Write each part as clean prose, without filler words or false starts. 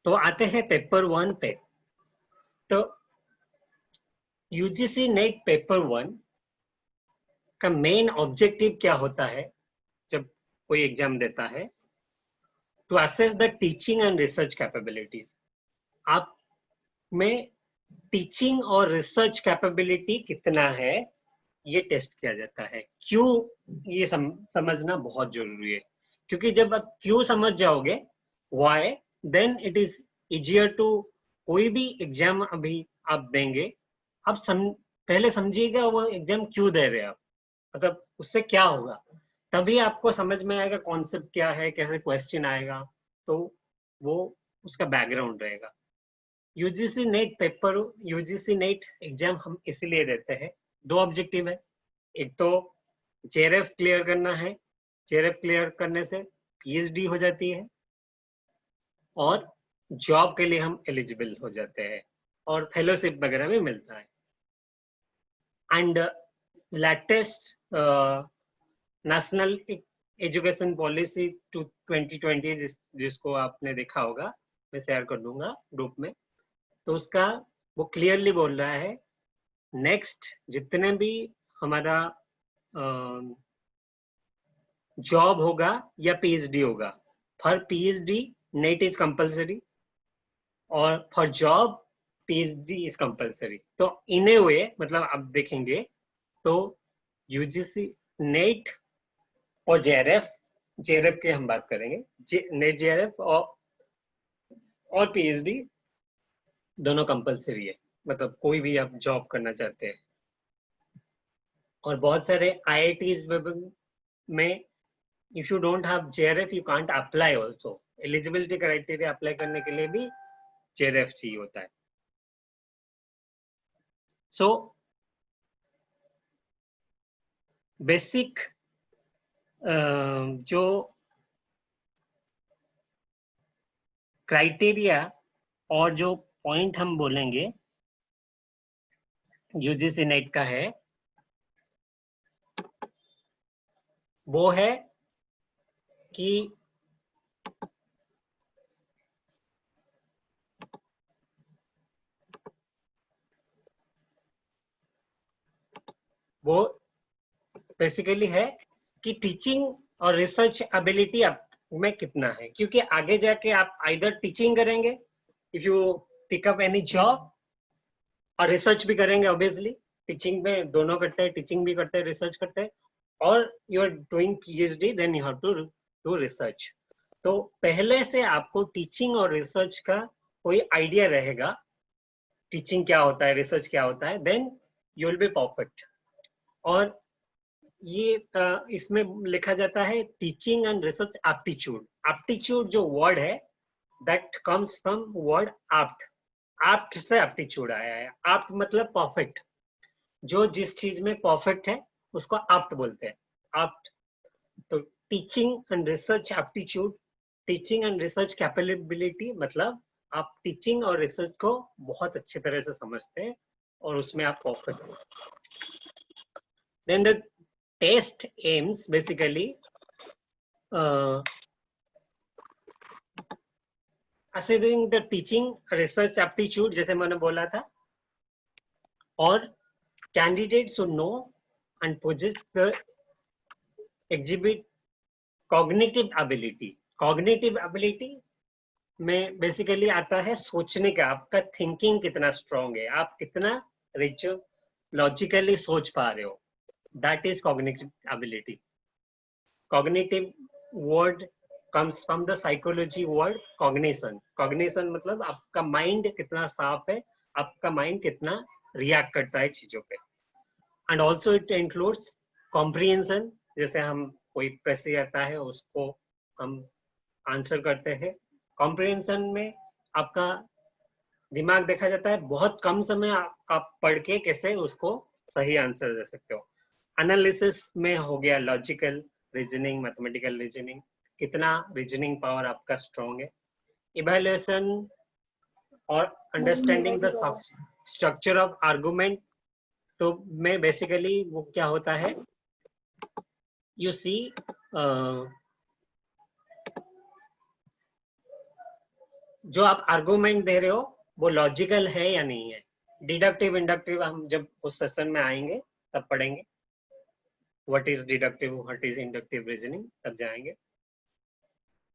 तो आते हैं पेपर 1 पे। तो यूजीसी नेट पेपर 1 का मेन ऑब्जेक्टिव क्या होता है जब कोई एग्जाम देता है? To assess the teaching and research capabilities. आप में टीचिंग और रिसर्च कैपेबिलिटी कितना है, ये टेस्ट किया जाता है। क्यों? ये समझना बहुत जरूरी है, क्योंकि जब आप क्यों समझ जाओगे, why, then it is easier to, कोई भी एग्जाम अभी आप देंगे, आप पहले समझिएगा वो एग्जाम क्यों दे रहे हैं आप, मतलब उससे क्या होगा, तभी आपको समझ में आएगा कॉन्सेप्ट क्या है, कैसे क्वेश्चन आएगा, तो वो उसका बैकग्राउंड रहेगा। UGC NET paper, UGC net exam हम इसीलिए देते हैं, दो ऑब्जेक्टिव है। एक तो जेआरएफ क्लियर करना है, जेआरएफ क्लियर करने से पीएचडी हो जाती है और जॉब के लिए हम एलिजिबल हो जाते हैं और फेलोशिप वगैरह भी मिलता है। And latest national education policy 2020 जिसको आपने देखा होगा, मैं शेयर कर दूंगा ग्रुप में, तो उसका वो क्लियरली बोल रहा है नेक्स्ट जितने भी हमारा जॉब होगा या पीएचडी होगा, for PhD NET is compulsory और for job PhD is compulsory. तो इन ए वे, मतलब आप देखेंगे तो यूजीसी नेट और जेआरएफ, जेआरएफ के हम बात करेंगे, नेट जेआरएफ और पीएचडी दोनों कंपलसरी है, मतलब कोई भी आप जॉब करना चाहते हैं। और बहुत सारे आईआईटीज में if you don't have JRF you can't apply also, eligibility criteria apply करने के लिए भी जेआरएफ चाहिए होता है। सो बेसिक जो क्राइटेरिया और जो पॉइंट हम बोलेंगे यूजीसी नेट का है, वो है कि वो बेसिकली है कि टीचिंग और रिसर्च एबिलिटी आप में कितना है, क्योंकि आगे जाके आप आइदर टीचिंग करेंगे if you pick up any job, और रिसर्च भी करेंगे ऑब्वियसली, टीचिंग में दोनों करते हैं, टीचिंग भी करते हैं, रिसर्च करते हैं, और you are doing PhD, then you have to do research. तो पहले से आपको टीचिंग और रिसर्च का कोई आइडिया रहेगा, टीचिंग क्या होता है, रिसर्च क्या होता है, then you will be perfect. और ये इसमें लिखा जाता है teaching and research aptitude. Aptitude जो वर्ड है that comes from word apt, apt से एप्टीट्यूड आया है। एप्ट मतलब परफेक्ट, जो जिस चीज में परफेक्ट है उसको एप्ट बोलते हैं, एप्ट। तो teaching and research aptitude, teaching and research capability, मतलब आप टीचिंग और रिसर्च को बहुत अच्छी तरह से समझते हैं और उसमें आप परफेक्ट हो। Then the test aims basically assessing the teaching research aptitude, जैसे मैंने बोला था, और candidates should know and possess the exhibit cognitive ability. Cognitive ability में बेसिकली आता है सोचने का, आपका थिंकिंग कितना स्ट्रांग है, आप कितना रिच लॉजिकली सोच पा रहे हो, that is cognitive ability. Cognitive word comes from the psychology word cognition. Cognition मतलब आपका माइंड कितना साफ है, आपका माइंड कितना रिएक्ट करता है चीजों पे। And also it includes comprehension, जैसे हम कोई प्रश्न आता है उसको हम आंसर करते हैं, कॉम्प्रिहेंशन में आपका दिमाग देखा जाता है, बहुत कम समय आप पढ़ के कैसे उसको सही आंसर दे सकते हो। एनालिसिस में हो गया लॉजिकल रीजनिंग, मैथमेटिकल रीजनिंग, कितना रीजनिंग पावर आपका स्ट्रॉन्ग है। इवैल्यूएशन और understanding the structure of argument, तो में बेसिकली वो क्या होता है, यू सी जो आप आर्गुमेंट दे रहे हो वो लॉजिकल है या नहीं है। डिडक्टिव इंडक्टिव हम जब उस सेशन में आएंगे तब पढ़ेंगे, what is deductive, what is inductive reasoning, तब जाएंगे।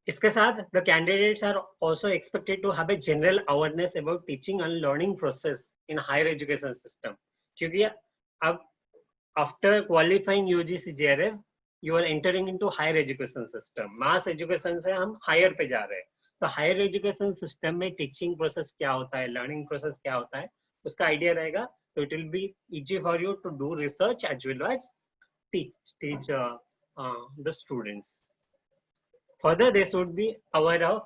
इसके साथ the candidates are also expected to have a general awareness about teaching and learning process in higher education system, क्योंकि अब after qualifying UGC JRF you are entering into higher education system. Mass education से हम higher पे जा रहे हैं, तो higher education system में टीचिंग प्रोसेस क्या होता है, लर्निंग प्रोसेस क्या होता है, उसका आइडिया रहेगा। तो it will be easy for you to do research as well as teach the students. Further, they should be aware of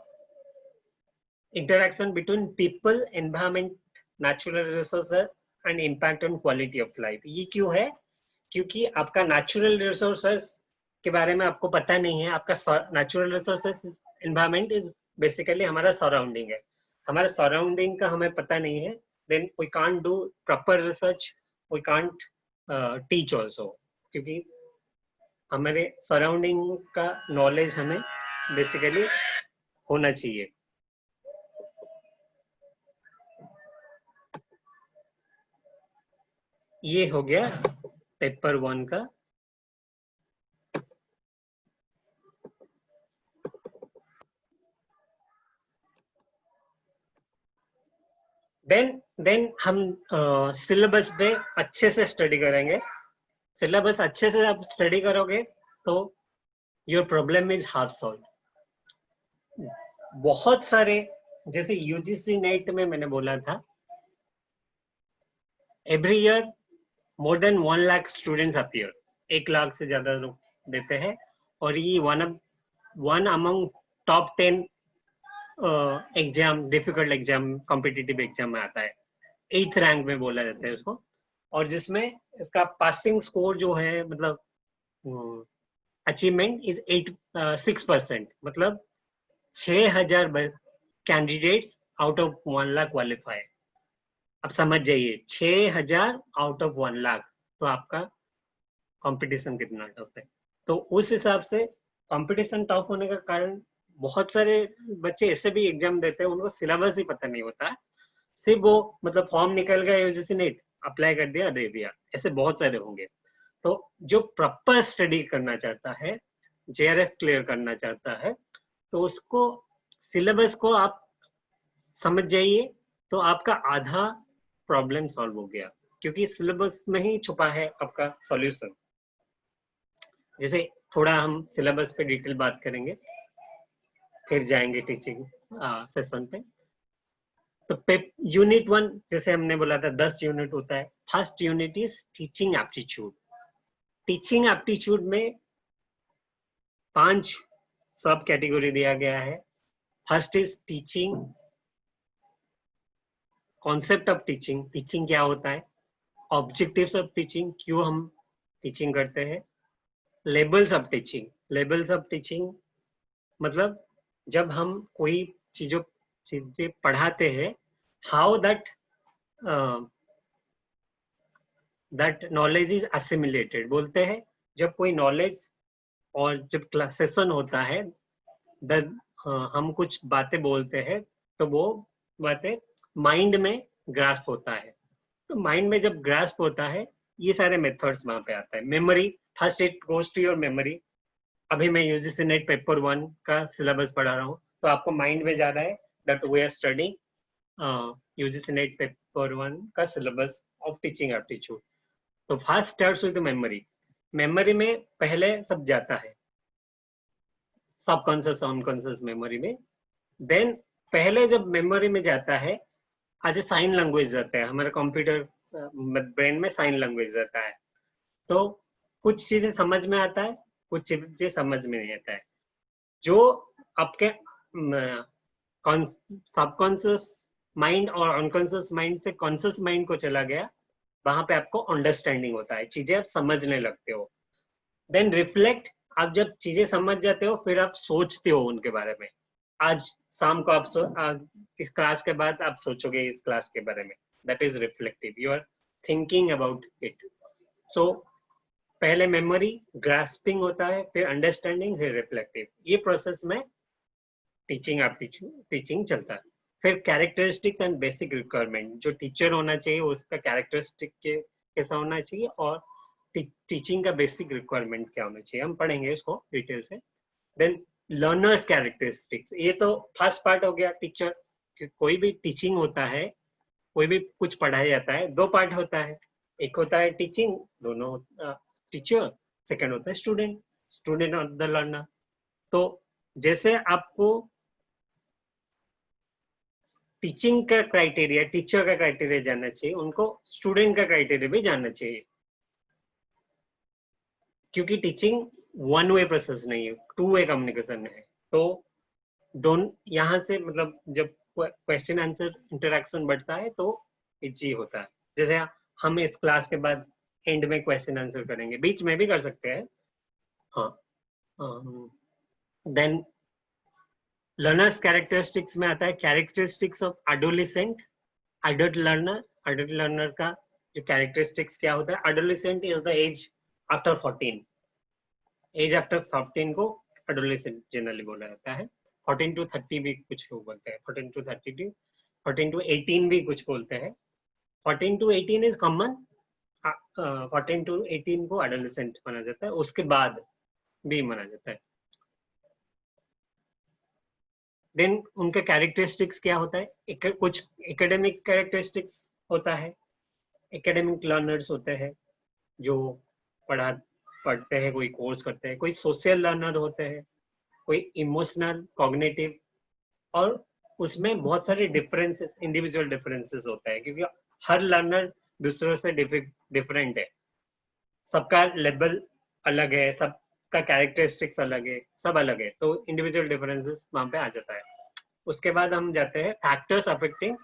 interaction between people, environment, natural resources and impact on quality of life. ये क्यों है? क्योंकि आपका natural resources के बारे में आपको पता नहीं है। आपका natural resources environment is basically हमारा surrounding है। हमारा surrounding का हमें पता नहीं है, then we can't do proper research, we can't teach also, क्योंकि हमारे सराउंडिंग का नॉलेज हमें बेसिकली होना चाहिए। ये हो गया पेपर 1 का। देन हम सिलेबस पे अच्छे से स्टडी करेंगे। सिलेबस अच्छे से आप स्टडी करोगे तो your problem is half solve. बहुत सारे, जैसे यूजीसी नेट में मैंने बोला था, every year more than 1 lakh students appear, 1 lakh से ज्यादा लोग देते हैं, और ये one among top 10 exam, difficult exam, competitive exam में आता है। 8th रैंक में बोला जाता है उसको, और जिसमें इसका पासिंग स्कोर जो है, मतलब अचीवमेंट इज 6%, मतलब 6000 candidates out of 1 lakh qualify. अब समझ जाइए, 6000 आउट ऑफ 1 लाख, तो आपका कंपटीशन कितना टफ है। तो उस हिसाब से कंपटीशन टफ होने का कारण, बहुत सारे बच्चे ऐसे भी एग्जाम देते हैं उनको सिलेबस ही पता नहीं होता, सिर्फ वो मतलब फॉर्म निकल गया यूजीसी नेट, अप्लाई कर दिया, दे दिया, ऐसे बहुत सारे होंगे। तो जो प्रॉपर स्टडी करना चाहता है, जेआरएफ क्लियर करना चाहता है, तो उसको सिलेबस को आप समझ जाइए, तो आपका आधा प्रॉब्लम सॉल्व हो गया, क्योंकि सिलेबस में ही छुपा है आपका सॉल्यूशन। जैसे थोड़ा हम सिलेबस पे डिटेल बात करेंगे, फिर जाएंगे टीचिंग सेशन पे। तो यूनिट 1, जैसे हमने बोला था 10 यूनिट होता है। First unit is teaching aptitude. Teaching aptitude में 5 सब कैटेगरी दिया गया है। First is teaching, concept of teaching, teaching क्या होता है, ऑब्जेक्टिव्स ऑफ टीचिंग, क्यों हम टीचिंग करते हैं, levels of teaching. Levels of teaching मतलब जब हम कोई चीजें पढ़ाते हैं, how that knowledge is assimilated बोलते हैं। जब कोई नॉलेज और जब क्लास सेशन होता है, हम कुछ बातें बोलते हैं, तो वो बातें माइंड में ग्रास्प होता है। तो माइंड में जब ग्रास्प होता है, ये सारे मेथड्स वहां पे आता है। Memory, first it goes to your memory. अभी मैं यूजीसी नेट पेपर 1 का सिलेबस पढ़ा रहा हूँ, तो आपको माइंड में जा रहा है that we are studying UGC NET paper 1 का सिलेबस ऑफ टीचिंग एप्टीट्यूड। तो first starts with memory. Memory में पहले सब जाता है, सबकॉन्शियस अनकॉन्शियस मेमोरी में। देन पहले जब मेमोरी में जाता है, आज साइन लैंग्वेज जाता है, हमारे कंप्यूटर ब्रेन में साइन लैंग्वेज जाता है। तो कुछ चीजें समझ में आता है, कुछ चीजें समझ में नहीं आता है। जो आपके सबकॉन्शियस माइंड और अनकॉन्शियस माइंड से कॉन्शियस माइंड को चला गया, वहां पे आपको अंडरस्टैंडिंग होता है, चीजें आप समझने लगते हो। देन रिफ्लेक्ट, आप जब चीजें समझ जाते हो, फिर आप सोचते हो उनके बारे में। आज शाम को आप इस क्लास के बाद आप सोचोगे इस क्लास के बारे में, that is reflective, you are thinking about it. So पहले मेमोरी, ग्रास्पिंग होता है, फिर अंडरस्टैंडिंग, फिर रिफ्लेक्टिव। ये प्रोसेस में टीचिंग चलता है। फिर कैरेक्टरिस्टिक्स एंड बेसिक रिक्वायरमेंट, जो टीचर होना चाहिए उसका कैरेक्टरिस्टिक कैसा होना चाहिए और टीचिंग का बेसिक रिक्वायरमेंट क्या होना चाहिए, हम पढ़ेंगे इसको डिटेल से। देन लर्नर्स कैरेक्टरिस्टिक्स, ये तो फर्स्ट पार्ट हो गया टीचर। कोई भी टीचिंग होता है, कोई भी कुछ पढ़ाया जाता है, दो पार्ट होता है, एक होता है टीचिंग, दोनों टीचर, सेकंड होता है स्टूडेंट, स्टूडेंट और द लर्नर। तो जैसे आपको टीचिंग का क्राइटेरिया, टीचर का क्राइटेरिया जानना चाहिए, उनको स्टूडेंट का क्राइटेरिया भी जानना चाहिए, क्योंकि टीचिंग वन वे प्रोसेस नहीं है, टू वे कम्युनिकेशन है। तो दोनों यहाँ से मतलब जब क्वेश्चन आंसर इंटरेक्शन बढ़ता है तो इजी होता है। जैसे हम इस क्लास के बाद एंड में क्वेश्चन आंसर करेंगे, बीच में भी कर सकते हैं। हाँ, देन लर्नर्स कैरेक्टरिस्टिक्स में आता है characteristics of adolescent, adult learner. Adult learner का जो कैरेक्टरिस्टिक्स क्या होता है, adolescent is the age after 14, age after 14 को एडोलेसेंट जनरली बोला जाता है। 14 to 30 भी कुछ लोग बोलते हैं, 14 to 32, 14 to 18 भी कुछ बोलते हैं। 14 to 18 इज कॉमन, 14 to 18 को एडोलेसेंट माना जाता है, उसके बाद भी माना जाता है। देन उनका कैरेक्टरिस्टिक्स क्या होता है, कुछ एकेडमिक कैरेक्टरिस्टिक्स होता है, एकेडमिक लर्नर्स होते हैं जो पढ़ते हैं, कोई कोर्स करते हैं, कोई सोशल लर्नर होते हैं, कोई इमोशनल, कॉग्निटिव, और उसमें बहुत सारे डिफरेंसेस, इंडिविजुअल डिफरेंसेस होता है, क्योंकि हर लर्नर दूसरों से डिफरेंट है, सबका लेवल अलग है, सबका कैरेक्टरिस्टिक्स अलग है, सब अलग है, तो इंडिविजुअल डिफरेंसेस वहां पे आ जाता है। उसके बाद हम जाते हैं factors affecting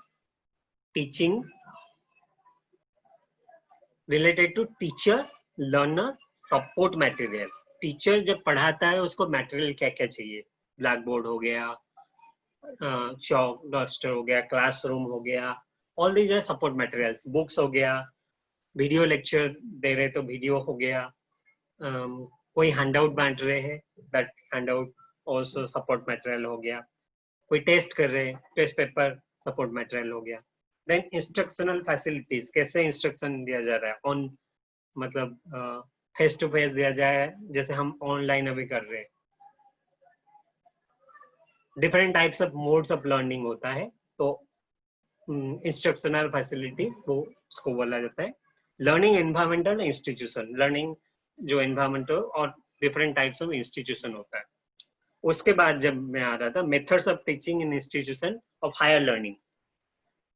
teaching related to teacher, learner, support material. Teacher जब पढ़ाता है उसको मटेरियल क्या क्या चाहिए, ब्लैक बोर्ड हो गया, चौक डस्टर हो गया, क्लासरूम हो गया, all these are support materials, books हो गया, वीडियो लेक्चर दे रहे तो वीडियो हो गया, कोई हैंडआउट बांट रहे हैं, that handout also support material हो गया, कोई टेस्ट कर रहे हैं, टेस्ट पेपर सपोर्ट मटेरियल हो गया। देन इंस्ट्रक्शनल फैसिलिटीज, कैसे इंस्ट्रक्शन दिया जा रहा है, ऑन मतलब फेस टू फेस दिया जाए, जैसे हम ऑनलाइन अभी कर रहे हैं। Different types of modes of learning होता है, तो इंस्ट्रक्शनल फैसिलिटीज वो उसको बोला जाता है। लर्निंग एनवायरमेंटल इंस्टीट्यूशन, लर्निंग जो एनवायरमेंटल और डिफरेंट टाइप्स ऑफ इंस्टीट्यूशन होता है। उसके बाद जब मैं आ रहा था methods of teaching in institution of higher learning,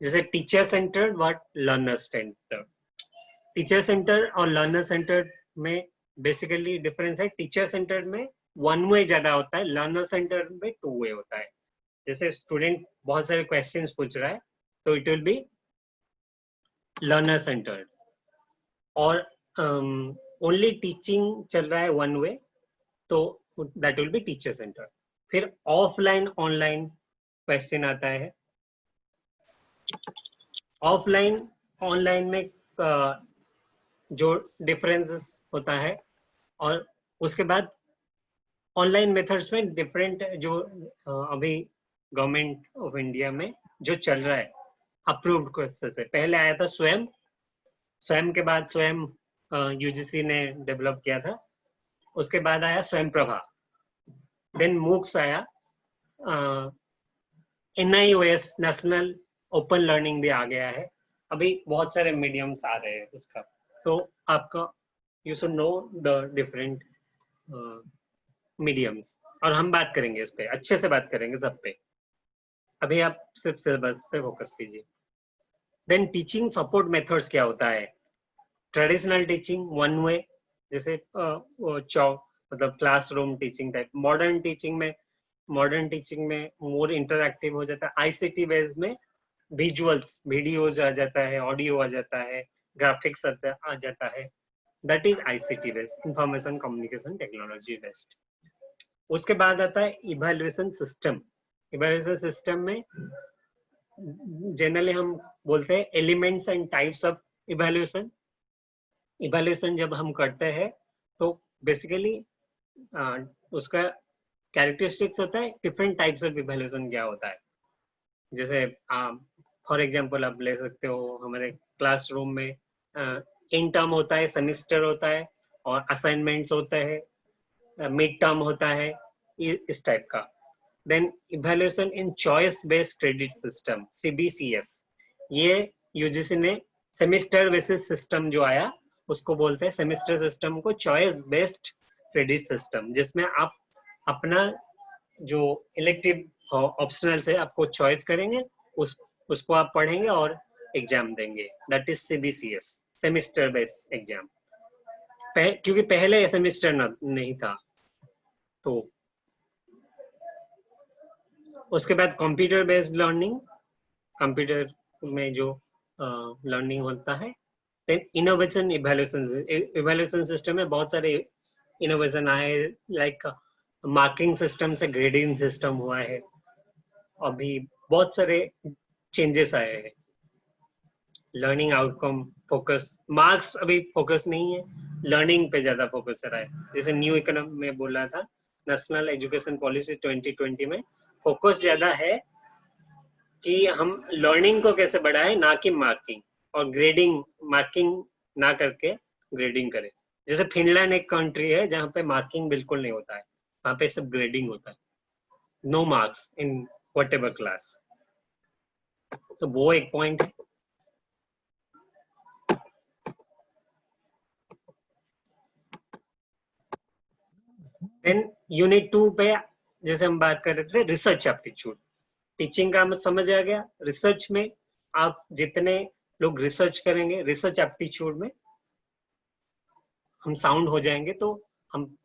जैसे teacher centred word learner centred. Teacher centre और लर्नर सेंटर में बेसिकली डिफरेंस है, टीचर सेंटर में वन वे ज्यादा होता है, लर्नर सेंटर में टू वे होता है। जैसे स्टूडेंट बहुत सारे क्वेश्चंस पूछ रहा है तो it will B learner centred, और ओनली टीचिंग चल रहा है वन वे तो that will be teacher centred. फिर ऑफलाइन ऑनलाइन क्वेश्चन आता है। ऑफलाइन ऑनलाइन में जो डिफरेंस होता है, और उसके बाद ऑनलाइन मेथड्स में डिफरेंट जो अभी गवर्नमेंट ऑफ इंडिया में जो चल रहा है अप्रूव्ड कोर्सेस है, पहले आया था स्वयं, स्वयं के बाद स्वयं यूजीसी ने डेवलप किया था, उसके बाद आया स्वयं प्रभा, देन मूक्स आया, NIOS नेशनल ओपन लर्निंग भी आ गया है, अभी बहुत सारे मीडियम्स आ रहे हैं उसका। तो आपका you should know the different mediums, और हम बात करेंगे इस पे, अच्छे से बात करेंगे सब पे, अभी आप सिर्फ सिलेबस पे फोकस कीजिए। देन टीचिंग सपोर्ट मेथड्स क्या होता है, ट्रेडिशनल टीचिंग वन वे, जैसे मतलब classroom teaching type. Modern teaching में मोर इंटरएक्टिव हो जाता है, ICT बेस में विजुअल्स, वीडियोज आ जाता है, ऑडियो आ जाता है, ग्राफिक्स आ जाता है, that is ICT based, information communication technology based. उसके बाद आता है इवैल्यूएशन सिस्टम। इवैल्यूएशन सिस्टम में जनरली हम बोलते हैं elements and types of evaluation. Evaluation जब हम करते हैं तो बेसिकली उसका कैरेक्टरिस्टिक्स होता है, डिफरेंट टाइप्स ऑफ इवैल्यूएशन क्या होता है। जैसे फॉर एग्जांपल आप ले सकते हो, हमारे क्लासरूम में इन टर्म होता है, सेमिस्टर होता है, और असाइनमेंट्स होते हैं, मिड टर्म होता है, इस टाइप का. Then evaluation in choice based credit system, CBCS. ये यूजीसी ने सेमिस्टर बेसिस सिस्टम जो आया उसको बोलते हैं, सेमिस्टर सिस्टम को चॉइस बेस्ड क्रेडिट सिस्टम, जिसमें आप अपना जो इलेक्टिव ऑप्शनल से आपको चॉइस करेंगे, उसको आप पढ़ेंगे और एग्जाम देंगे. That is CBCS, semester based exam. क्योंकि पहले सेमिस्टर नहीं था. तो उसके बाद कंप्यूटर बेस्ड लर्निंग, कंप्यूटर में जो लर्निंग होता है. देन इनोवेशन इवैल्यूएशन सिस्टम में बहुत सारे इनोवेशन आए, लाइक मार्किंग सिस्टम से ग्रेडिंग सिस्टम हुआ है. अभी बहुत सारे चेंजेस आए हैं. लर्निंग आउटकम फोकस, मार्क्स अभी फोकस नहीं है, लर्निंग पे ज्यादा फोकस कर रहा है. जैसे न्यू इकोनॉमी में बोला था, नेशनल एजुकेशन पॉलिसी 2020 में फोकस ज्यादा है कि हम लर्निंग को कैसे बढ़ाएं, ना कि मार्किंग. और ग्रेडिंग, मार्किंग ना करके ग्रेडिंग करें. जैसे फिनलैंड एक कंट्री है जहाँ पे मार्किंग बिल्कुल नहीं होता है, वहाँ पे सिर्फ ग्रेडिंग होता है, no marks in whatever class. तो वो एक पॉइंट है. देन यूनिट 2 पे जैसे हम बात कर रहे थे, रिसर्च एप्टीट्यूड. टीचिंग का मतलब समझ आ गया. रिसर्च में आप जितने लोग रिसर्च करेंगे, रिसर्च एप्टीट्यूड में हम साउंड हो जाएंगे, तो हम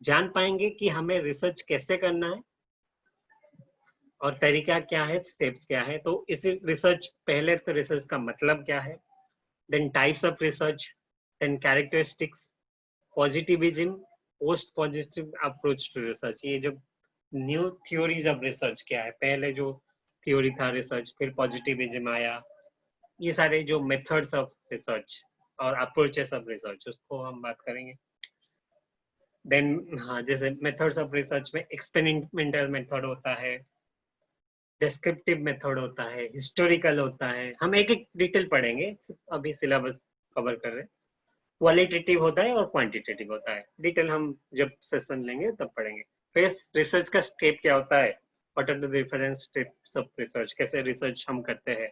जान पाएंगे कि हमें रिसर्च कैसे करना है और तरीका क्या है, स्टेप्स क्या है. तो इस रिसर्च, पहले तो रिसर्च का मतलब क्या है, then types of research, then characteristics, positivism, post positive approach to research. ये जो न्यू थ्योरीज ऑफ रिसर्च क्या है, पहले जो थ्योरी था रिसर्च, फिर पॉजिटिविज्म आया, ये सारे जो मेथड्स ऑफ रिसर्च और अप्रोचेस ऑफ रिसर्च, उसको हम बात करेंगे. देन हाँ, जैसे मेथड्स ऑफ रिसर्च में एक्सपेरिमेंटल मेथड होता है, डिस्क्रिप्टिव मेथड होता है, हिस्टोरिकल होता है. हम एक एक डिटेल पढ़ेंगे, अभी सिलेबस कवर कर रहे हैं. क्वालिटेटिव होता है और क्वांटिटेटिव होता है. डिटेल हम जब सेशन लेंगे तब पढ़ेंगे. फिर रिसर्च का स्टेप क्या होता है, what are the different steps of research, कैसे रिसर्च हम करते हैं.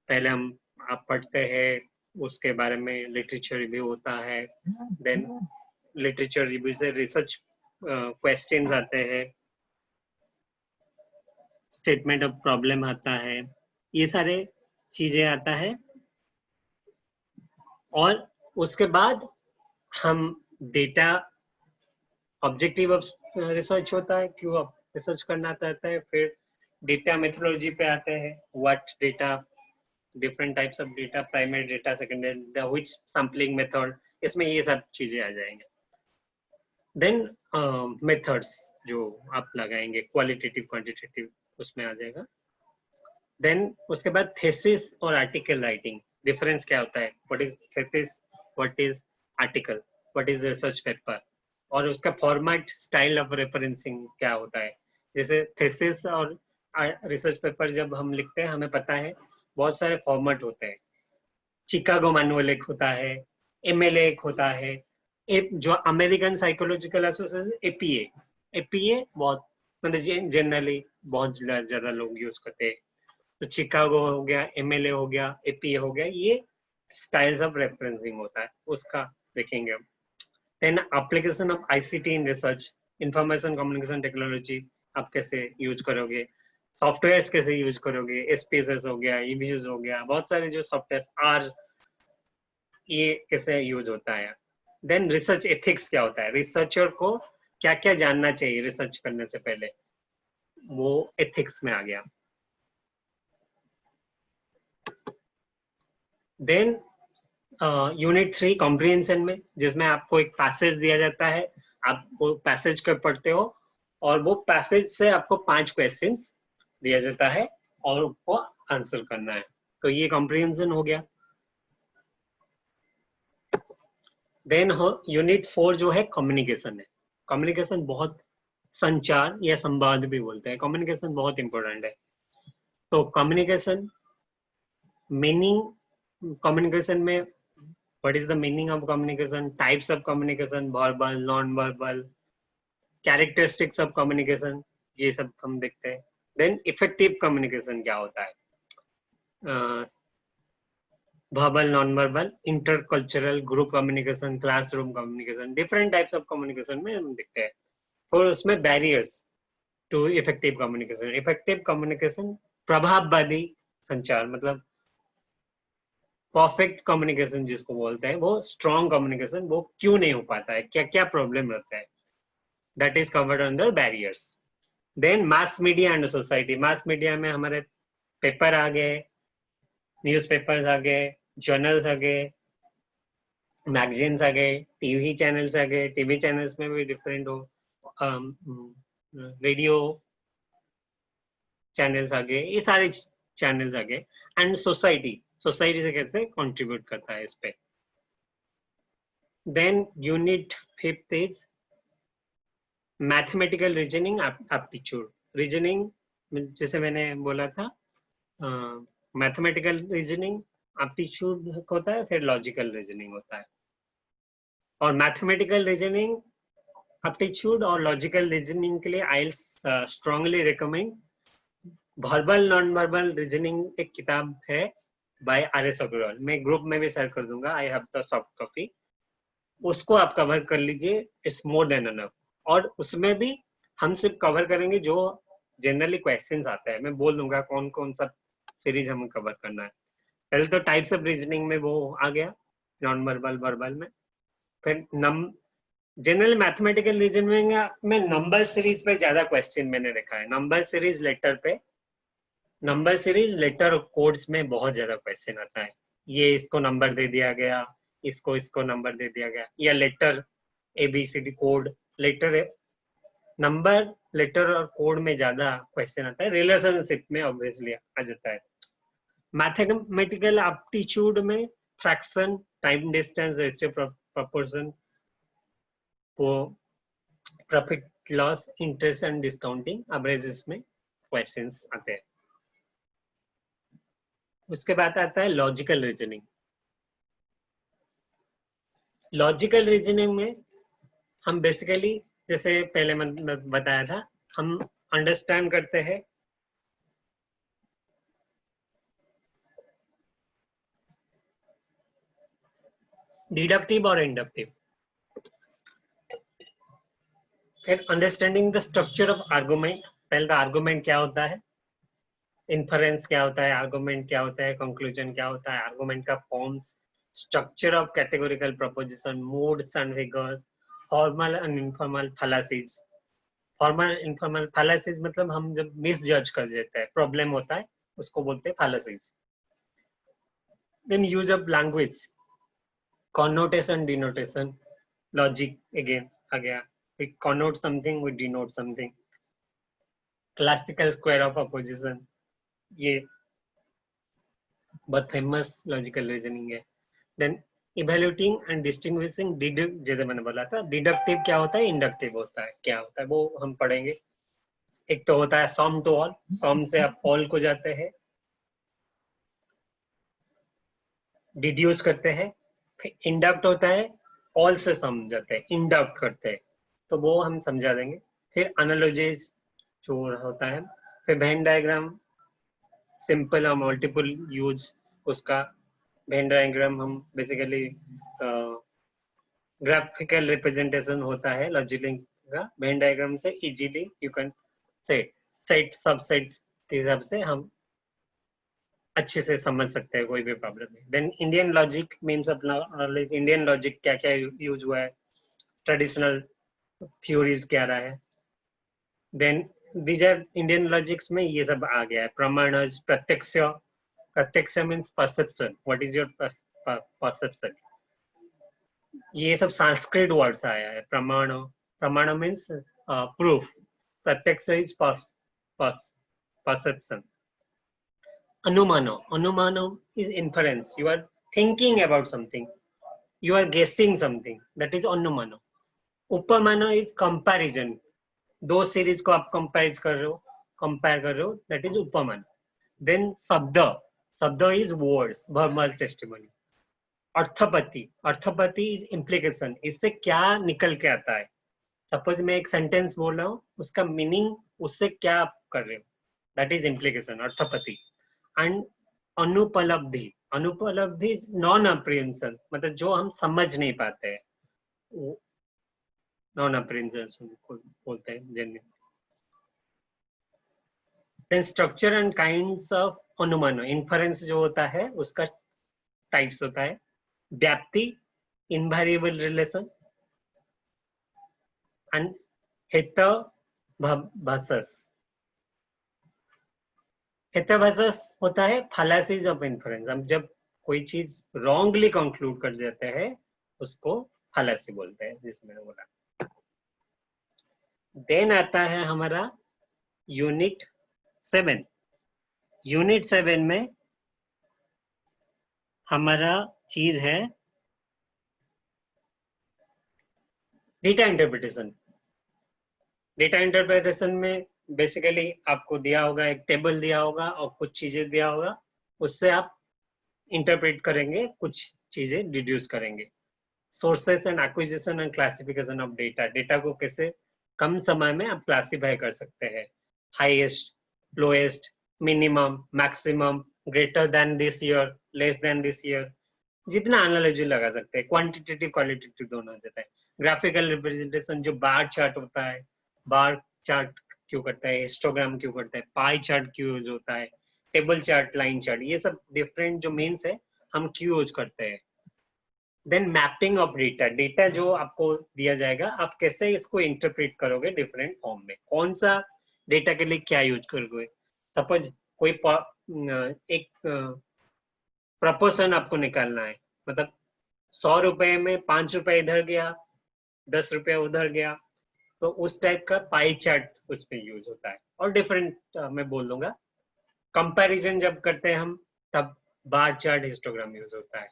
पहले आप पढ़ते हैं, उसके बारे में लिटरेचर रिव्यू होता है. देन लिटरेचर रिव्यू से रिसर्च क्वेश्चंस आते हैं, स्टेटमेंट ऑफ प्रॉब्लम आता है, ये सारे चीजें आता है. और उसके बाद हम डेटा, ऑब्जेक्टिव ऑफ रिसर्च होता है, क्यों आप रिसर्च करना चाहते हैं. फिर डेटा मेथोडोलॉजी पे आते हैं, what data, different types of data, primary data, secondary data, which sampling method, इसमें ये सब चीजें आ जाएंगे. देन मेथड्स जो आप लगाएंगे, क्वालिटेटिव क्वांटिटेटिव, उसमें आ जाएगा. देन उसके बाद थीसिस और आर्टिकल राइटिंग, डिफरेंस क्या होता है, what is thesis, what is article, what is research paper, और उसका फॉर्मेट, स्टाइल ऑफ रेफरेंसिंग क्या होता है. जैसे थीसिस और रिसर्च पेपर जब हम लिखते हैं, हमें पता है बहुत सारे फॉर्मेट होते हैं. चिकागो मैनुअल एक होता है, MLA एक होता है, जो अमेरिकन साइकोलॉजिकल एसोसिएशन, APA बहुत मतलब जनरली बहुत ज्यादा लोग यूज करते हैं. तो चिकागो हो गया, MLA हो गया, APA हो गया, ये स्टाइल्स ऑफ रेफरेंसिंग होता है, उसका देखेंगे हम. Then application of ICT in research, information communication technology आप कैसे यूज करोगे, सॉफ्टवेयर्स कैसे यूज करोगे, SPSS हो गया, EBUs हो गया, बहुत सारे जो सॉफ्टवेयर आर, ये कैसे यूज होता है. देन रिसर्च एथिक्स क्या होता है, रिसर्चर को क्या क्या जानना चाहिए रिसर्च करने से पहले, वो एथिक्स में आ गया. देन यूनिट 3 कॉम्प्रिहेंशन में, जिसमें आपको एक पैसेज दिया जाता है, आप वो पैसेज कर पढ़ते हो, और वो पैसेज से आपको 5 क्वेश्चंस दिया जाता है और उसको आंसर करना है. तो ये कॉम्प्रिहेंशन हो गया. देन यूनिट 4 जो है कम्युनिकेशन है. कम्युनिकेशन बहुत, संचार या संवाद भी बोलते हैं, कम्युनिकेशन बहुत इंपॉर्टेंट है. तो कम्युनिकेशन, मीनिंग कम्युनिकेशन में what is the meaning of communication, types of communication, verbal, non verbal, characteristics of communication, ये सब हम देखते हैं. देन इफेक्टिव कम्युनिकेशन क्या होता है, verbal, non-verbal, intercultural, group communication, classroom communication, different types of communication में हम देखते हैं. और उसमें barriers to effective communication. Effective communication प्रभाववादी संचार, मतलब परफेक्ट कम्युनिकेशन जिसको बोलते हैं, वो स्ट्रॉन्ग कम्युनिकेशन वो क्यों नहीं हो पाता है, क्या क्या प्रॉब्लम रहता है, that is covered under barriers. Then mass media and society. Mass media में हमारे पेपर आ गए, न्यूज़पेपर्स आ गए, जर्नल्स आ गए, मैगजीन्स आ गए, टीवी चैनल्स आ गए, टीवी चैनल्स में भी डिफरेंट हो, रेडियो चैनल्स आ गए, ये सारे चैनल्स आ गए. एंड सोसाइटी, सोसाइटी से कैसे कंट्रीब्यूट करता है इस पे. Then unit fifth is mathematical reasoning aptitude. Reasoning जैसे मैंने बोला था, मैथमेटिकल रीजनिंग एप्टीट्यूड होता है, फिर लॉजिकल रीजनिंग होता है. और मैथमेटिकल रीजनिंग एप्टीट्यूड और लॉजिकल रीजनिंग के लिए I strongly recommend verbal non verbal reasoning. एक किताब है बाय RS अग्रवाल, मैं ग्रुप में भी शेयर कर दूंगा, I have the soft copy. उसको आप कवर कर लीजिए, इट्स मोर देन एनफ. और उसमें भी हम सिर्फ कवर करेंगे जो जनरली क्वेश्चंस आते हैं. मैं बोल दूंगा कौन कौन सा सीरीज हमें कवर करना है. पहले तो टाइप्स ऑफ रीजनिंग में वो आ गया, नॉन वर्बल, वर्बल में. फिर जनरल मैथमेटिकल रीजनिंग में नंबर सीरीज पे ज्यादा क्वेश्चन मैंने देखा है. नंबर सीरीज लेटर पे, नंबर सीरीज लेटर कोड्स में बहुत ज्यादा क्वेश्चन आता है. ये इसको नंबर दे दिया गया, इसको नंबर दे दिया गया, या letter ABCD code, letter number, letter और कोड में ज्यादा क्वेश्चन आता है. रिलेशनशिप में ऑब्वियसली आ जाता है. मैथमेटिकल एप्टीट्यूड में fraction, time, distance, ratio, proportion, वो profit loss, interest and discounting, averages में क्वेश्चंस आते हैं. उसके बाद आता है लॉजिकल रीजनिंग. लॉजिकल रीजनिंग में हम बेसिकली, जैसे पहले मैं बताया था, हम अंडरस्टैंड करते हैं डिडक्टिव और इंडक्टिव. फिर understanding the structure of argument. पहले तो आर्गुमेंट क्या होता है, इन्फरेंस क्या होता है, आर्गुमेंट क्या होता है, कंक्लूजन क्या होता है, आर्गुमेंट का forms, structure of categorical proposition, moods and figures, formal and informal fallacies. Formal informal fallacies मतलब हम जब मिस जज कर देते हैं, प्रॉब्लम होता है, उसको बोलते हैं fallacies. Then use of language, connotation, denotation, logic again आ गया. We connote something, we denote something. Classical square of opposition, ये बहुत फेमस लॉजिकल रीजनिंग है. देन इवेल्युएटिंग एंड डिस्टिंग्विशिंग, जैसे मैंने बोला था, डिडक्टिव क्या होता है, इंडक्टिव होता है क्या होता है, वो हम पढ़ेंगे. एक तो होता है सम टू ऑल, सम से आप ऑल को जाते हैं, डिड्यूस करते हैं. फिर इंडक्ट होता है, ऑल से सम जाते हैं, इंडक्ट करते हैं, तो वो हम समझा देंगे. फिर एनालॉजीज जो होता है. फिर वेन डायग्राम, सिंपल और मल्टीपल यूज उसका. वेन डायग्राम हम बेसिकली ग्राफिकल रिप्रेजेंटेशन होता है लॉजिक का. वेन डायग्राम से easily you can set set subset के हिसाब से हम अच्छे से समझ सकते हैं, कोई भी प्रॉब्लम नहीं. देन इंडियन लॉजिक मीन्स अपना इंडियन लॉजिक क्या क्या यूज हुआ है, ट्रेडिशनल थ्योरीज क्या रहा है. Then these are Indian logics में ये सब आ गया है. प्रमाणज, प्रत्यक्ष, प्रत्यक्ष means perception, what is your perception, ये सब संस्कृत वर्ड से आया है. प्रमाण, प्रमाण मीन्स प्रूफ, प्रत्यक्ष is perception. Anumano, Anumano is inference. You are thinking about something. You are guessing something. That is Anumano. Upamano is comparison. दो सीरीज को आप कंपेयर कर रहे हो, that is Upamano. Then Sabda is words, verbal testimony. अर्थपति is implication, इससे क्या निकल के आता है. सपोज मैं एक सेंटेंस बोल रहा हूँ, उसका मीनिंग उससे क्या आप कर रहे हो, दैट इज इम्प्लीकेशन, अर्थपति. एंड अनुपलब्धि इज नॉन अप्रिहेंशन, मतलब जो हम समझ नहीं पाते हैं, नॉन अप्रिहेंशन बोलते हैं generally. Then structure and kinds of अनुमान, इन्फरेंस जो होता है उसका टाइप्स होता है. व्याप्ति, इनवेरिएबल रिलेशन. एंड हेतभासस होता है फालासीज ऑफ इन्फरेंस. हम जब कोई चीज रॉन्गली कंक्लूड कर देते हैं उसको फालासी बोलते हैं, जिसमें मैंने बोला. देन आता है हमारा यूनिट 7. यूनिट 7 में हमारा चीज है डेटा इंटरप्रिटेशन. डेटा इंटरप्रिटेशन में बेसिकली आपको दिया होगा, एक टेबल दिया होगा और कुछ चीजें दिया होगा, उससे आप इंटरप्रेट करेंगे, कुछ चीजें डिड्यूस करेंगे. Sources and acquisition and classification of data, data को कैसे कम समय में आप क्लासिफाई कर सकते हैं, highest, lowest, minimum, maximum, greater than this year, less than this year, जितना एनालॉजी लगा सकते हैं. क्वांटिटेटिव क्वालिटेटिव दोनों देता है. ग्राफिकल रिप्रेजेंटेशन, जो बार चार्ट होता है, बार चार्ट क्यों करता है, हिस्टोग्राम क्यों करता है, पाई चार्ट क्यों यूज होता है, टेबल चार्ट, लाइन चार्ट, ये सब डिफरेंट जो मीन्स है हम क्यों यूज करते हैं. Then mapping of data, data जो आपको दिया जाएगा आप कैसे इसको इंटरप्रेट करोगे डिफरेंट फॉर्म में, कौन सा डेटा के लिए क्या यूज करोगे. सपोज कोई एक प्रपोर्शन आपको निकालना है, मतलब 100 रुपए में 5 रुपए इधर गया, 10 रुपए उधर गया, तो उस टाइप का पाई चार्ट उसमें यूज होता है. और डिफरेंट मैं बोल दूंगा. कंपैरिजन जब करते हैं हम तब बार चार्ट, हिस्टोग्राम यूज होता है.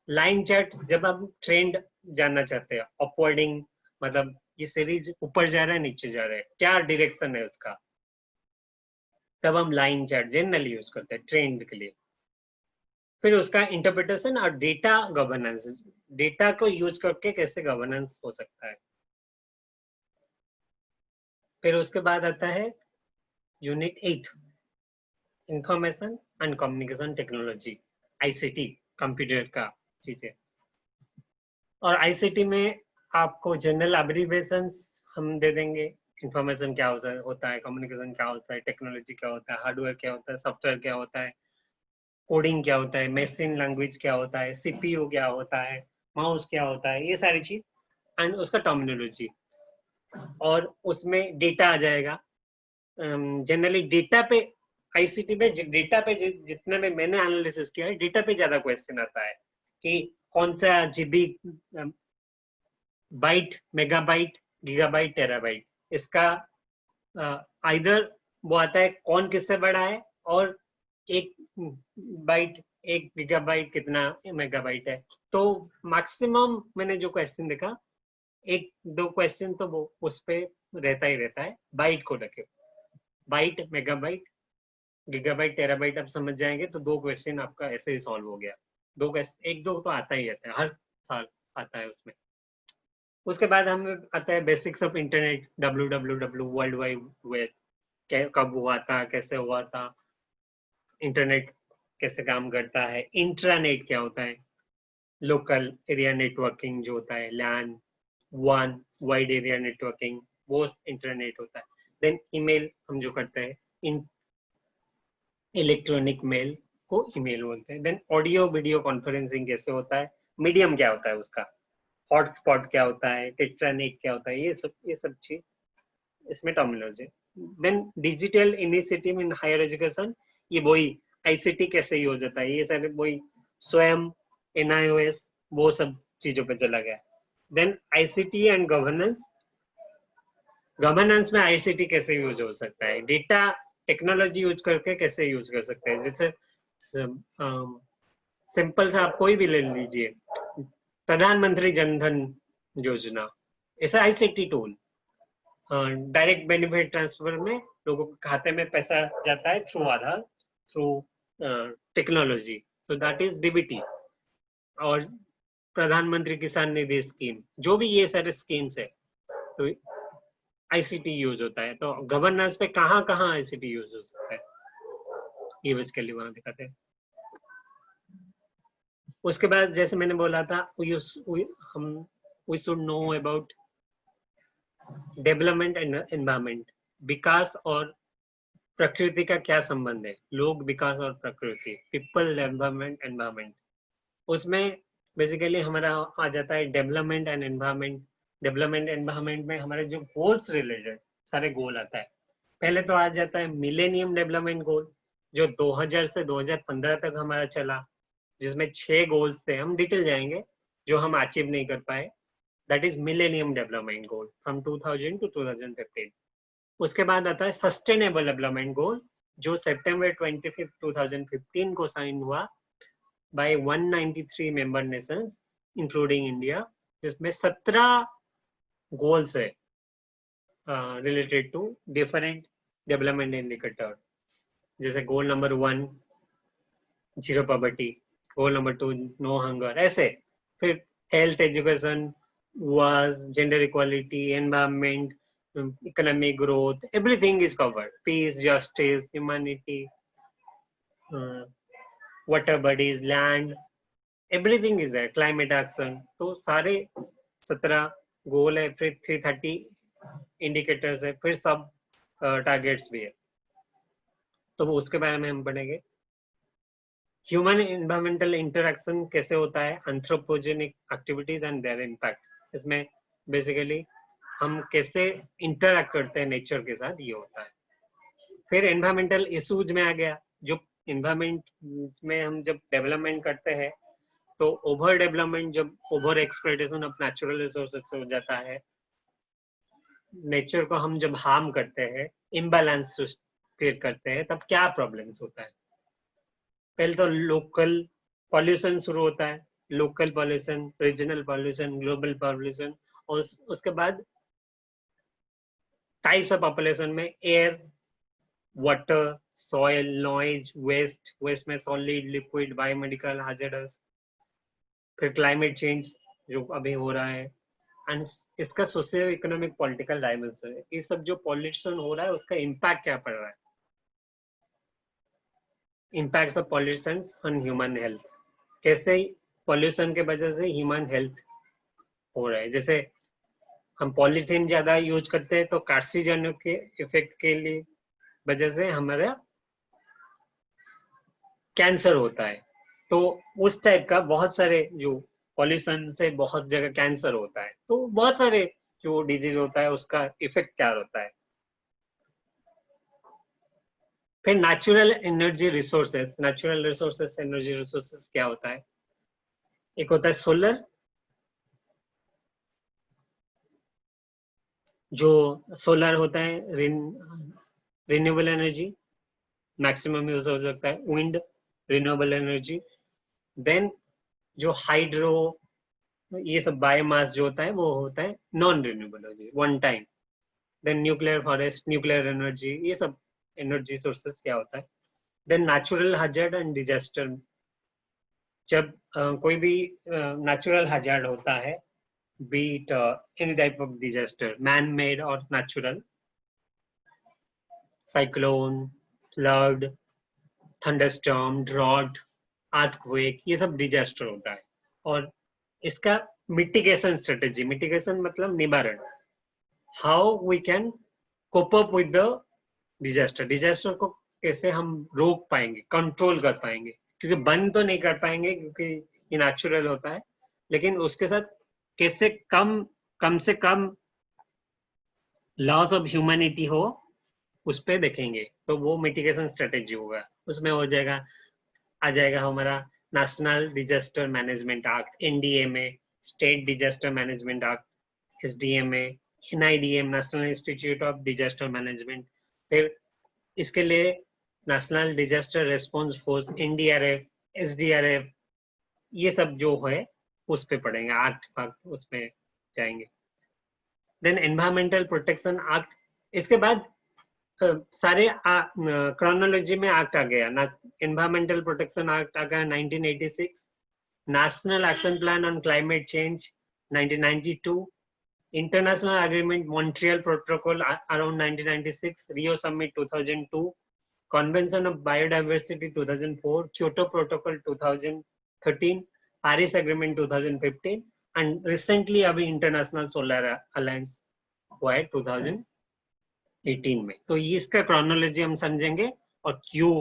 लाइन चार्ट जब हम ट्रेंड जानना चाहते हैं, अपवर्डिंग, मतलब ये सीरीज ऊपर जा रहा है नीचे जा रहा है, क्या डायरेक्शन है उसका, तब हम लाइन चार्ट जनरली यूज करते हैं ट्रेंड के लिए. फिर उसका इंटरप्रिटेशन और डेटा गवर्नेंस, डेटा को यूज करके कैसे गवर्नेंस हो सकता है. फिर उसके बाद आता है unit 8, information and communication technology, ICT, computer का चीजें. और आईसीटी में आपको जनरल एब्रिविएशंस हम दे देंगे. इंफॉर्मेशन क्या होता है, कम्युनिकेशन क्या होता है, टेक्नोलॉजी क्या होता है, हार्डवेयर क्या होता है, सॉफ्टवेयर क्या होता है, कोडिंग क्या होता है, मशीन लैंग्वेज क्या होता है, सीपीयू क्या होता है, माउस क्या होता है, ये सारी चीज. एंड उसका टर्मिनोलॉजी. और उसमें डेटा आ जाएगा. जनरली डेटा पे, आईसीटी में डेटा पे जितने में मैंने एनालिसिस किया है, डेटा पे ज्यादा क्वेश्चन आता है कि कौन सा GB, byte, megabyte, gigabyte, terabyte, इसका आइदर वो आता है कौन किससे बड़ा है, और एक बाइट, एक गीगाबाइट कितना मेगाबाइट है. तो मैक्सिमम मैंने जो क्वेश्चन देखा, 1-2 क्वेश्चन तो वो उस पे रहता ही रहता है, बाइट को रखे. बाइट, मेगाबाइट, गीगाबाइट, टेराबाइट आप समझ जाएंगे तो 2 क्वेश्चन आपका ऐसे ही सॉल्व हो गया. 2 क्वेश्चन, 1-2 तो आता ही रहता है, हर साल आता है उसमें. उसके बाद हमें आता है basics of internet, www, world wide web, कब हुआ था, कैसे हुआ था, इंटरनेट कैसे काम करता है, इंट्रानेट क्या होता है, लोकल एरिया नेटवर्किंग जो होता है, लैन, वन, वाइड एरिया नेटवर्किंग, वो इंटरनेट होता है. देन ईमेल हम जो करते हैं, इलेक्ट्रॉनिक मेल को ईमेल बोलते हैं. देन ऑडियो वीडियो कॉन्फ्रेंसिंग कैसे होता है, मीडियम क्या होता है उसका, हॉटस्पॉट क्या होता है, टेट्रानेट क्या होता है, ये सब चीज इसमें terminology. Then digital initiative in higher education, ये वही आईसीटी कैसे यूज होता है, ये सारे वही स्वयं, एनआईओएस, वो सब चीजों पे चला गया. Then ICT and governance, governance में आईसीटी कैसे यूज हो सकता है, डेटा टेक्नोलॉजी यूज करके कैसे यूज कर सकते हैं. जैसे सिंपल सा आप कोई भी ले लीजिए, प्रधानमंत्री जनधन योजना, ऐसा ICT tool. Direct benefit transfer में लोगों के खाते में पैसा जाता है through Aadhaar, through technology. So that is DBT. और प्रधानमंत्री किसान निधि स्कीम, जो भी ये सारे स्कीम्स है, तो आईसीटी यूज होता है. तो गवर्नेंस पे कहाँ कहाँ आईसीटी यूज हो सकता है, ये बेसिकली वहां दिखाते हैं. उसके बाद जैसे मैंने बोला था, we should know about development and environment. विकास और प्रकृति का क्या संबंध है, लोग, विकास और प्रकृति, पीपल, एनवायरमेंट, एनवायरमेंट. उसमें बेसिकली हमारा आ जाता है development and environment. Development environment में हमारे जो गोल्स रिलेटेड सारे गोल आता है. पहले तो आ जाता है मिलेनियम डेवलपमेंट गोल, जो 2000 से 2015 तक हमारा चला, जिसमें 6 गोल्स थे. हम डिटेल जाएंगे जो हम अचीव नहीं कर पाए. That is millennium development goal from 2000 to 2015. उसके बाद आता है सस्टेनेबल डेवलपमेंट गोल, जो सितंबर 25, 2015 को साइन हुआ by 193 member nations including India, जिसमें 17 गोल्स है related to different development indicator. जैसे goal number 1 zero poverty, goal number 2 no hunger, ऐसे. फिर health, education, was gender equality, environment, economic growth, everything is covered. Peace, justice, humanity, water bodies, land, everything is there. Climate action. तो सारे 17 गोल है, फिर 330 indicators है, फिर सब targets भी है. तो वो उसके बारे में हम पढ़ेंगे. ह्यूमन एनवायरमेंटल इंटरेक्शन कैसे होता है, anthropogenic activities and there impact. इसमें बेसिकली हम कैसे इंटरैक्ट करते हैं नेचर के साथ, ये होता है. फिर एनवायरमेंटल इश्यूज में आ गया. जो एनवायरमेंट में हम जब डेवलपमेंट करते हैं, तो ओवर डेवलपमेंट, जब over exploitation of natural resources हो जाता है, नेचर को हम जब हार्म करते हैं, इम्बैलेंस क्रिएट करते हैं, तब क्या प्रॉब्लम्स होता है. पहले तो लोकल पॉल्यूशन शुरू होता है. Local pollution, regional pollution, global pollution. और उसके बाद टाइप्स ऑफ पॉपुलेशन में air, water, soil, noise, waste. Waste में सॉलिड, लिक्विड, बायोमेडिकल, हाजर्डस. फिर क्लाइमेट चेंज जो अभी हो रहा है, एंड इसका सोशियो इकोनॉमिक पॉलिटिकल डायमेंशन है. ये सब जो पॉल्यूशन हो रहा है, उसका इम्पैक्ट क्या पड़ रहा है. Impacts of pollution on human health. कैसे पॉल्यूशन के वजह से ह्यूमन हेल्थ हो रहा है. जैसे हम पॉलीथीन ज्यादा यूज करते हैं, तो कार्सिनोजेनिक के इफेक्ट के लिए वजह से हमारा कैंसर होता है. तो उस टाइप का बहुत सारे जो पॉल्यूशन से बहुत जगह कैंसर होता है. तो बहुत सारे जो डिजीज होता है, उसका इफेक्ट क्या होता है. फिर natural energy resources. Natural resources, energy resources क्या होता है. एक होता है सोलर, जो सोलर होता है रिन्यूएबल एनर्जी, मैक्सिमम यूज हो सकता है. Wind, renewable energy. देन जो हाइड्रो, ये सब बायोमास जो होता है, वो होता है non renewable energy, one time. Then nuclear forest, nuclear energy, ये सब एनर्जी सोर्सेस क्या होता है. Then natural hazard and disaster. जब कोई भी नेचुरल हैजर्ड होता है, be it any type of disaster, man-made or natural, cyclone, flood, thunderstorm, drought, earthquake, ये सब डिजास्टर होता है. और इसका मिटिगेशन स्ट्रेटेजी, मिटिगेशन मतलब निवारण, how we can cope up with the disaster. Disaster को कैसे हम रोक पाएंगे, कंट्रोल कर पाएंगे, क्योंकि बंद तो नहीं कर पाएंगे क्योंकि ये नेचुरल होता है, लेकिन उसके साथ कैसे कम से कम लॉस ऑफ ह्यूमैनिटी हो, उस पे देखेंगे. तो वो मिटिगेशन स्ट्रेटेजी होगा. उसमें हो जाएगा, आ जाएगा हमारा national disaster management act, NDMA, state disaster management act, SDMA, NIDM, national institute of disaster management. फिर इसके लिए national disaster response force, NDRF, SDRF, ये सब जो है उस पे पढ़ेंगे, एक्ट उसमें जाएंगे. Then environmental protection act. इसके बाद सारे क्रोनोलॉजी में एक्ट आ गया ना. एनवायरमेंटल प्रोटेक्शन एक्ट आ गया 1986, national action plan on climate change 1992, international agreement Montreal protocol around 1996, Rio summit 2002, convention of biodiversity 2004, Kyoto protocol 2013, Paris agreement 2015 and recently अभी international solar alliance हुआ है 2018 में. तो ये इसका क्रोनोलॉजी हम समझेंगे और क्यों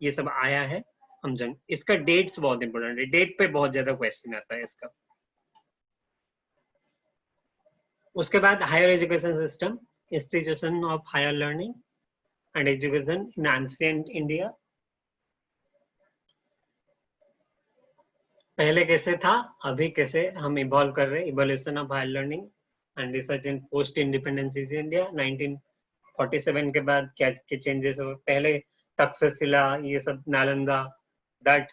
ये सब आया है हम जान. इसका डेट्स बहुत इंपॉर्टेंट है, डेट पे बहुत ज्यादा क्वेश्चन आता है इसका. उसके बाद higher education system, institution of higher learning and education in ancient India. पहले कैसे था, अभी कैसे हम इवॉल्व कर रहे हैं. Evolution of higher learning and research in post independence India 1947 के बाद क्या क्या चेंजेस हो. पहले तक्षशिला, ये सब नालंदा, दैट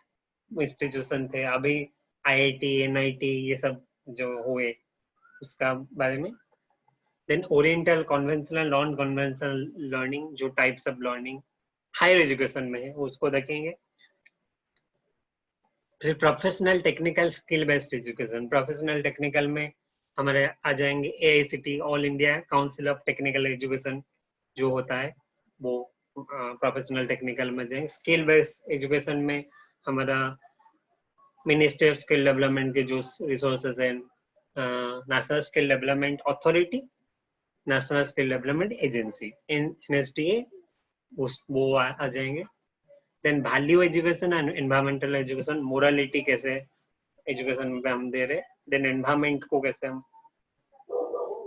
इंस्टीट्यूशन थे. अभी आईआईटी, एनआईटी, ये सब जो हुए उसका बारे में. Then oriental, conventional, non conventional learning, जो types of learning higher education में है उसको देखेंगे. फिर professional technical skill based education. Professional technical में हमारे आ जाएंगे AICT, all India council of technical education जो होता है वो प्रोफेशनल टेक्निकल में जाएंगे. स्किल बेस्ड एजुकेशन में हमारा मिनिस्ट्री ऑफ स्किल डेवलपमेंट के जो रिसोर्सेज हैं, national skill development authority, national skill development agency, NSDA, वो आ जाएंगे. Then value education and environmental education, morality कैसे एजुकेशन पे हम दे रहे. देन एनवायरमेंट को कैसे हम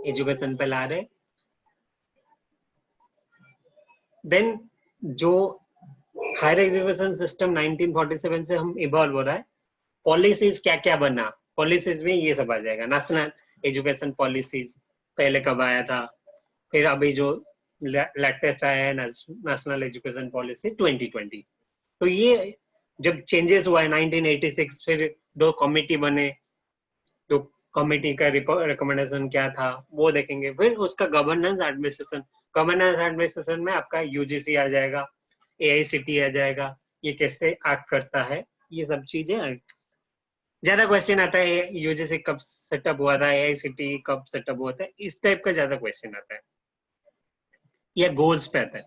एजुकेशन पे ला रहे. देन जो हायर एजुकेशन सिस्टम 1947 से हम इवॉल्व हो रहा है, पॉलिसीज क्या क्या बना, पॉलिसीज में ये सब आ जाएगा. नेशनल एजुकेशन पॉलिसीज पहले कब आया था, फिर अभी जो लेटेस्ट आया है नेशनल एजुकेशन पॉलिसी 2020. तो ये जब चेंजेस हुआ है 1986, फिर 2 कमेटी बने, तो कमेटी का रिकमेंडेशन क्या था वो देखेंगे. फिर उसका गवर्नेंस एडमिनिस्ट्रेशन, गवर्नेंस एडमिनिस्ट्रेशन में आपका यूजीसी आ जाएगा, एआईसीटी आ जाएगा, ये कैसे एक्ट करता है, ये सब चीजें. ज्यादा क्वेश्चन आता है यूजीसी कब सेटअप हुआ था, एआईसीटी कब सेटअप हुआ था, इस टाइप का ज्यादा क्वेश्चन आता है, या गोल्स पे आता है.